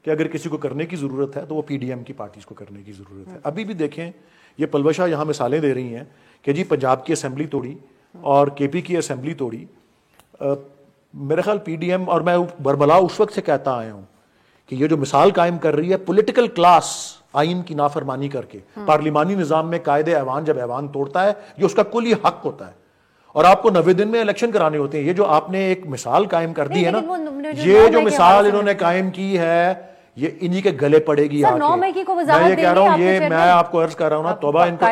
کہ اگر کسی کو کرنے کی ضرورت ہے تو وہ پی ڈی ایم کی پارٹیز کو کرنے کی ضرورت ہے. ابھی بھی دیکھیں یہ پلوشا یہاں مثالیں دے رہی ہیں کہ جی پنجاب کی اسمبلی توڑی اور کے پی کی اسمبلی توڑی. میرے خیال پی ڈی ایم, اور میں برملا اس وقت سے کہتا آیا ہوں کہ یہ جو مثال قائم کر رہی ہے پولیٹیکل کلاس آئین کی نافرمانی کر کے, پارلیمانی نظام میں قائد ایوان جب ایوان توڑتا ہے یہ اس کا کلی حق ہوتا ہے, اور آپ کو 90 دن میں الیکشن کرانے ہوتے ہیں. یہ جو آپ نے ایک مثال قائم کر دی ہے نا, یہ جو مثال انہوں نے قائم کی ہے یہ انہی کے گلے پڑے گی آ کے. میں یہ کہہ رہا ہوں, یہ میں آپ کو عرض کر رہا ہوں نا, توبہ ان کو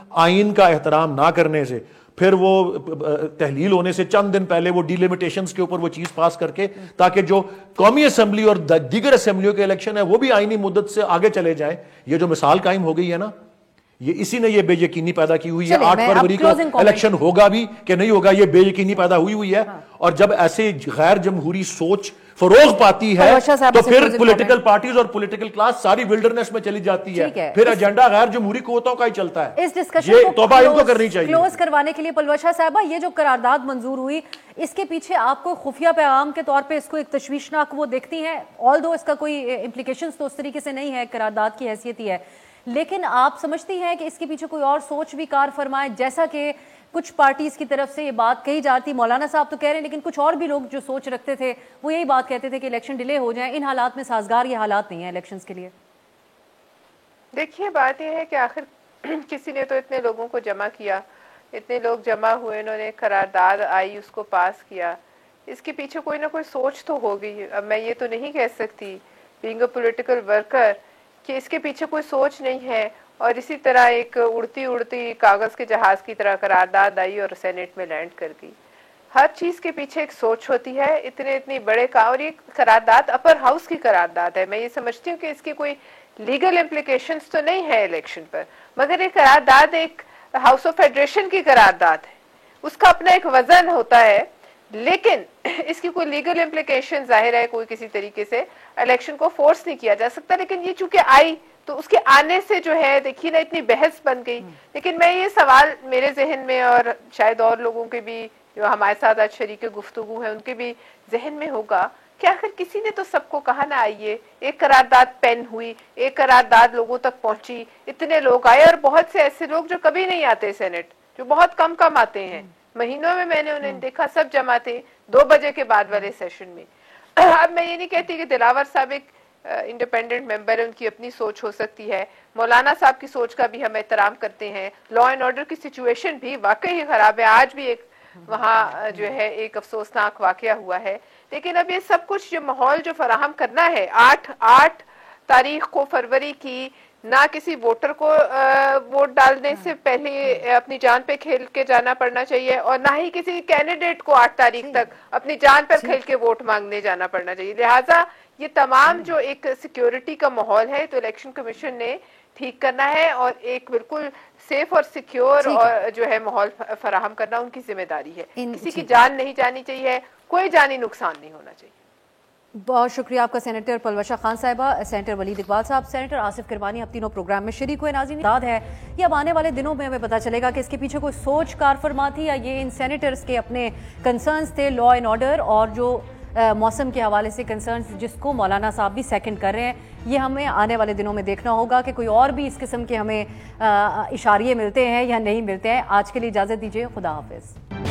آئین کا احترام نہ کرنے سے, پھر وہ تحلیل ہونے سے چند دن پہلے وہ ڈیلیمیٹیشنز کے اوپر وہ چیز پاس کر کے تاکہ جو قومی اسمبلی اور دیگر اسمبلیوں کے الیکشن ہے وہ بھی آئینی مدت سے آگے چلے جائیں. یہ جو مثال قائم ہو گئی ہے نا, یہ اسی نے یہ بے یقینی پیدا کی ہوئی ہے. 8 فروری کو الیکشن ہوگا بھی کہ نہیں ہوگا یہ بے یقینی پیدا ہوئی ہے. اور جب ایسے غیر جمہوری سوچ فروغ پاتی ہے تو پھر پولیٹیکل پارٹیز اور پولیٹیکل کلاس ساری ولڈرنس میں چلی جاتی ہے, پھر ایجنڈا غیر جمہوری قوتوں کا ہی چلتا ہے. اس ڈسکشن یہ توبہ ان کو کرنی چاہیے. کلوز کروانے کے لیے پلوشا صاحبہ, یہ جو قرارداد منظور ہوئی اس کے پیچھے آپ کو خفیہ پیغام کے طور پہ اس کو ایک تشویشناک وہ دیکھتی ہیں, آلدو اس کا کوئی امپلیکیشنز تو اس طریقے سے نہیں ہے, قرارداد کی حیثیت ہی ہے, لیکن آپ سمجھتی ہیں کہ اس کے پیچھے کوئی اور سوچ بھی کار فرمائے, جیسا کہ کچھ پارٹیز کی طرف سے یہ بات کہی جاتی, مولانا صاحب تو کہہ رہے ہیں لیکن کچھ اور بھی لوگ جو سوچ رکھتے تھے وہ یہی بات کہتے تھے کہ الیکشن ڈیلے ہو جائیں, ان حالات میں سازگار یہ حالات نہیں ہیں الیکشنز کے لیے. دیکھیے بات یہ ہے کہ آخر کسی نے تو اتنے لوگوں کو جمع کیا, اتنے لوگ جمع ہوئے, انہوں نے قرارداد آئی اس کو پاس کیا, اس کے پیچھے کوئی نہ کوئی سوچ تو ہوگی. اب میں یہ تو نہیں کہہ سکتی بینگ اے پولیٹیکل ورکر کہ اس کے پیچھے کوئی سوچ نہیں ہے, اور اسی طرح ایک اڑتی کاغذ کے جہاز کی طرح قرارداد آئی اور سینٹ میں لینڈ کر گئی. ہر چیز کے پیچھے ایک سوچ ہوتی ہے. اتنے بڑے اور یہ قرارداد اپر ہاؤس کی قرارداد ہے. میں یہ سمجھتی ہوں کہ اس کی کوئی لیگل امپلیکیشنز تو نہیں ہے الیکشن پر, مگر یہ قرارداد ایک ہاؤس آف فیڈریشن کی قرارداد ہے, اس کا اپنا ایک وزن ہوتا ہے, لیکن اس کی کوئی لیگل امپلیکیشن ظاہر ہے کوئی کسی طریقے سے الیکشن کو فورس نہیں کیا جا سکتا. لیکن یہ چونکہ آئی تو اس کے آنے سے جو ہے دیکھیے نا اتنی بحث بن گئی. لیکن میں یہ سوال میرے ذہن میں, اور شاید اور لوگوں کے بھی جو ہمارے ساتھ آج شریک گفتگو ہیں ان کے بھی ذہن میں ہوگا کہ آخر کسی نے تو سب کو کہا نہ آئیے, ایک قرارداد پین ہوئی, ایک قرارداد لوگوں تک پہنچی, اتنے لوگ آئے, اور بہت سے ایسے لوگ جو کبھی نہیں آتے سینٹ, جو بہت کم آتے ہیں, مہینوں میں نے انہیں دیکھا سب جمع تھے 2 بجے کے بعد والے سیشن میں. اب میں یہ نہیں کہتی کہ دلاور صاحب ایک انڈیپینڈنٹ ممبر ہے, ان کی اپنی سوچ ہو سکتی ہے, مولانا صاحب کی سوچ کا بھی ہم احترام کرتے ہیں. لا اینڈ آرڈر کی سچویشن بھی واقعی خراب ہے, آج بھی ایک وہاں جو ہے ایک افسوسناک واقعہ ہوا ہے. لیکن اب یہ سب کچھ جو ماحول جو فراہم کرنا ہے 8 تاریخ کو فروری کی, نہ کسی ووٹر کو ووٹ ڈالنے سے پہلے اپنی جان پہ کھیل کے جانا پڑنا چاہیے, اور نہ ہی کسی کینڈیڈیٹ کو 8 تاریخ تک اپنی جان پر کھیل کے ووٹ مانگنے جانا پڑنا چاہیے. لہٰذا یہ تمام جو ایک سیکیورٹی کا ماحول ہے تو الیکشن کمیشن نے ٹھیک کرنا ہے, اور ایک بالکل سیف اور سیکیور اور جو ہے ماحول فراہم کرنا ان کی ذمہ داری ہے. کسی کی جان نہیں جانی چاہیے, کوئی جانی نقصان نہیں ہونا چاہیے. بہت شکریہ آپ کا سینیٹر پلوشا خان صاحبہ, سینیٹر ولید اقبال صاحب, سینیٹر آصف کرمانی, اب تینوں پروگرام میں شریک ہوئے. ناظرین یاد ہے یہ اب آنے والے دنوں میں ہمیں پتہ چلے گا کہ اس کے پیچھے کوئی سوچ کار فرما تھی یا یہ ان سینیٹرز کے اپنے کنسرنز تھے, لا اینڈ آرڈر اور جو موسم کے حوالے سے کنسرنز جس کو مولانا صاحب بھی سیکنڈ کر رہے ہیں. یہ ہمیں آنے والے دنوں میں دیکھنا ہوگا کہ کوئی اور بھی اس قسم کے ہمیں اشاریے ملتے ہیں یا نہیں ملتے ہیں. آج کے لیے اجازت دیجیے, خدا حافظ.